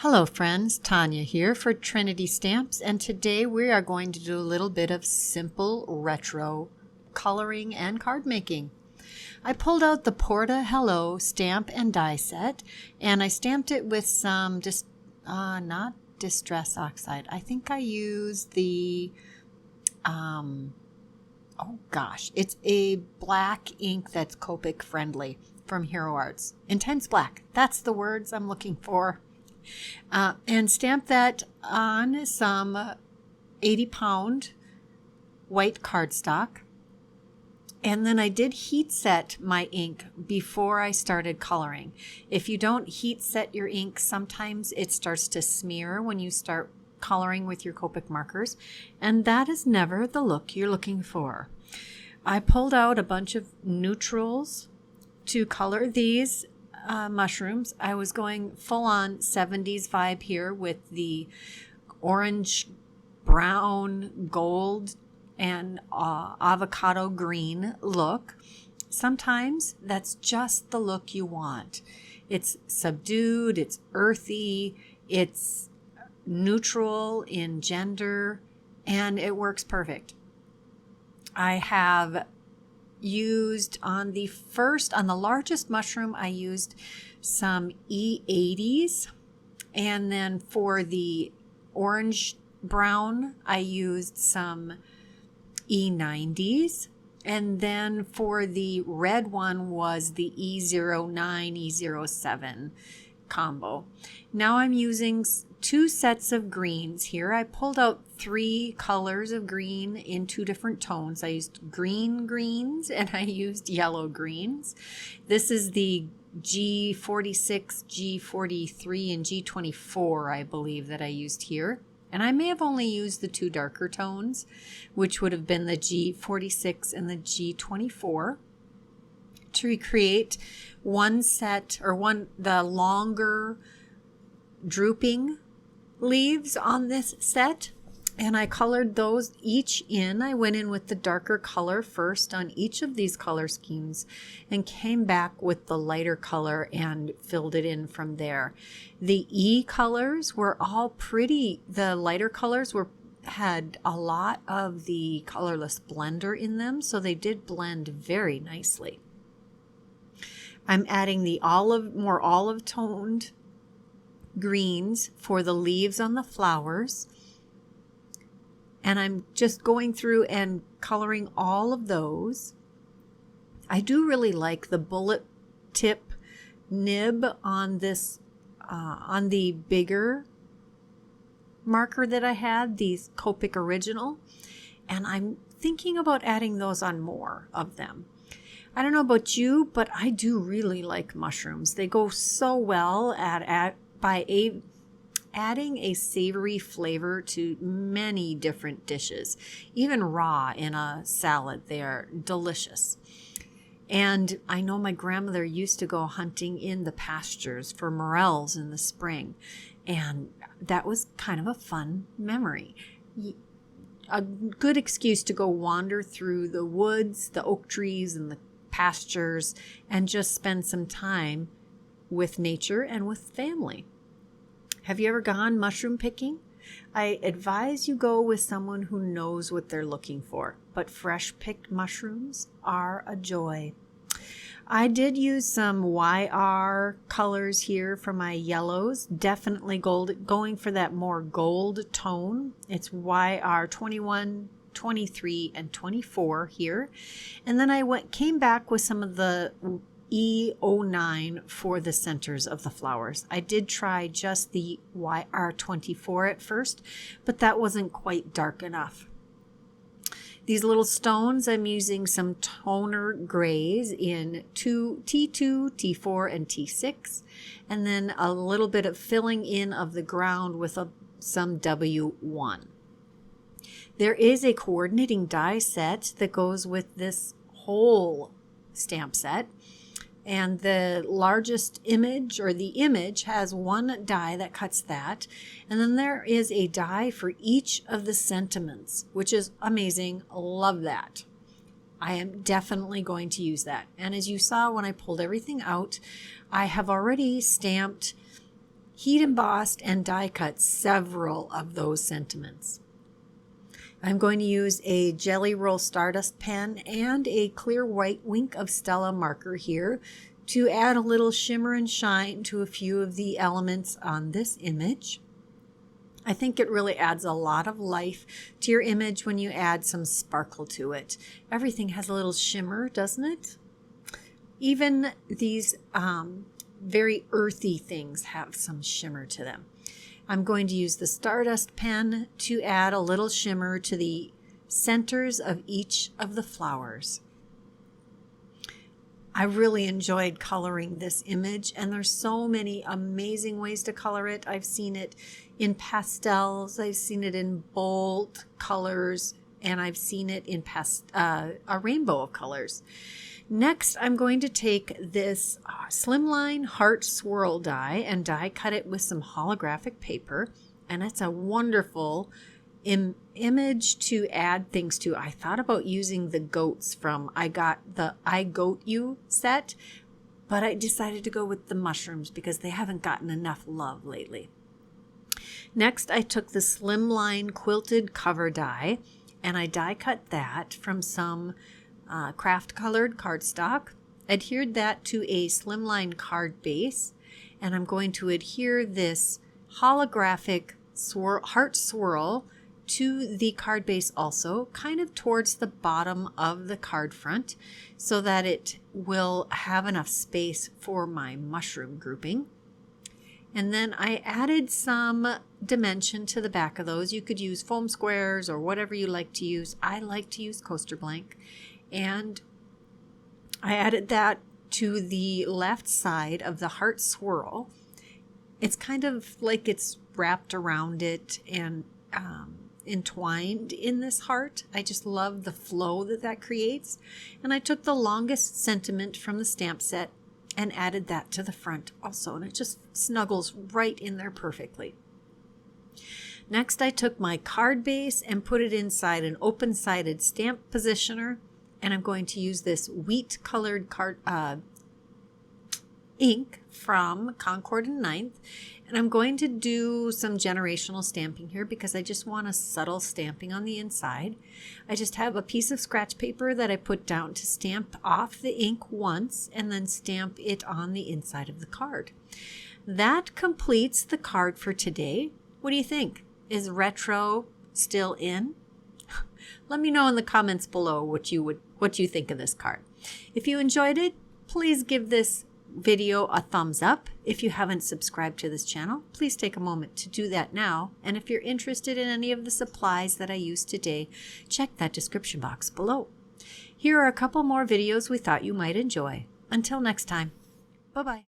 Hello friends, Tanya here for Trinity Stamps, and today we are going to do a little bit of simple retro coloring and card making. I pulled out the Porta-Hello stamp and die set, and I stamped it with some, not Distress Oxide. I think I used the, it's a black ink that's Copic friendly from Hero Arts. Intense Black, that's the words I'm looking for. And stamp that on some 80-pound white cardstock. And then I did heat set my ink before I started coloring. If you don't heat set your ink, sometimes it starts to smear when you start coloring with your Copic markers, and that is never the look you're looking for. I pulled out a bunch of neutrals to color these mushrooms. I was going full on 70s vibe here with the orange, brown, gold, and avocado green look. Sometimes that's just the look you want. It's subdued, it's earthy, it's neutral in gender, and it works perfect. I have used on the largest mushroom, I used some E80s, and then for the orange brown I used some E90s, and then for the red one was the E09 E07 combo. Now I'm using two sets of greens here. I pulled out 3 colors of green in 2 different tones. I used green greens and I used yellow greens. This is the G46, G43, and G24, I believe, that I used here. And I may have only used the 2 darker tones, which would have been the G46 and the G24, to recreate one set, or the longer drooping leaves on this set. And I colored those each in. I went in with the darker color first on each of these color schemes and came back with the lighter color and filled it in from there. The E colors were all pretty. The lighter colors had a lot of the colorless blender in them, so they did blend very nicely. I'm adding the more olive toned greens for the leaves on the flowers. And I'm just going through and coloring all of those. I do really like the bullet tip nib on this, on the bigger marker that I had, these Copic Original. And I'm thinking about adding those on more of them. I don't know about you, but I do really like mushrooms. They go so well by adding a savory flavor to many different dishes. Even raw in a salad, they are delicious. And I know my grandmother used to go hunting in the pastures for morels in the spring, and that was kind of a fun memory. A good excuse to go wander through the woods, the oak trees, and the pastures, and just spend some time with nature and with family. Have you ever gone mushroom picking? I advise you go with someone who knows what they're looking for, but fresh picked mushrooms are a joy. I did use some YR colors here for my yellows, definitely gold, going for that more gold tone. It's YR 21, 23, and 24 here. And then I came back with some of the E09 for the centers of the flowers. I did try just the YR24 at first, but that wasn't quite dark enough. These little stones, I'm using some toner grays in T2, T4, and T6, and then a little bit of filling in of the ground with some W1. There is a coordinating die set that goes with this whole stamp set. And the largest image, or the image, has one die that cuts that. And then there is a die for each of the sentiments, which is amazing. Love that. I am definitely going to use that. And as you saw when I pulled everything out, I have already stamped heat embossed and die cut several of those sentiments. I'm going to use a Jelly Roll Stardust pen and a clear white Wink of Stella marker here to add a little shimmer and shine to a few of the elements on this image. I think it really adds a lot of life to your image when you add some sparkle to it. Everything has a little shimmer, doesn't it? Even these very earthy things have some shimmer to them. I'm going to use the Stardust pen to add a little shimmer to the centers of each of the flowers. I really enjoyed coloring this image, and there's so many amazing ways to color it. I've seen it in pastels, I've seen it in bold colors, and I've seen it in a rainbow of colors. Next, I'm going to take this Slimline Heart Swirl die and die cut it with some holographic paper, and it's a wonderful image to add things to. I thought about using the goats from I Got the I Goat You set, but I decided to go with the mushrooms because they haven't gotten enough love lately. Next, I took the Slimline Quilted cover die and I die cut that from some craft colored cardstock, adhered that to a Slimline card base, and I'm going to adhere this holographic heart swirl to the card base also, kind of towards the bottom of the card front so that it will have enough space for my mushroom grouping. And then I added some dimension to the back of those. You could use foam squares or whatever you like to use. I like to use coaster blank. And I added that to the left side of the heart swirl. It's kind of like it's wrapped around it and entwined in this heart. I just love the flow that creates. And I took the longest sentiment from the stamp set and added that to the front also. And it just snuggles right in there perfectly. Next, I took my card base and put it inside an open-sided stamp positioner. And I'm going to use this wheat colored ink from Concord and Ninth. And I'm going to do some generational stamping here because I just want a subtle stamping on the inside. I just have a piece of scratch paper that I put down to stamp off the ink once and then stamp it on the inside of the card. That completes the card for today. What do you think? Is retro still in? Let me know in the comments below what you think of this card. If you enjoyed it, please give this video a thumbs up. If you haven't subscribed to this channel, please take a moment to do that now. And if you're interested in any of the supplies that I used today, check that description box below. Here are a couple more videos we thought you might enjoy. Until next time, bye-bye.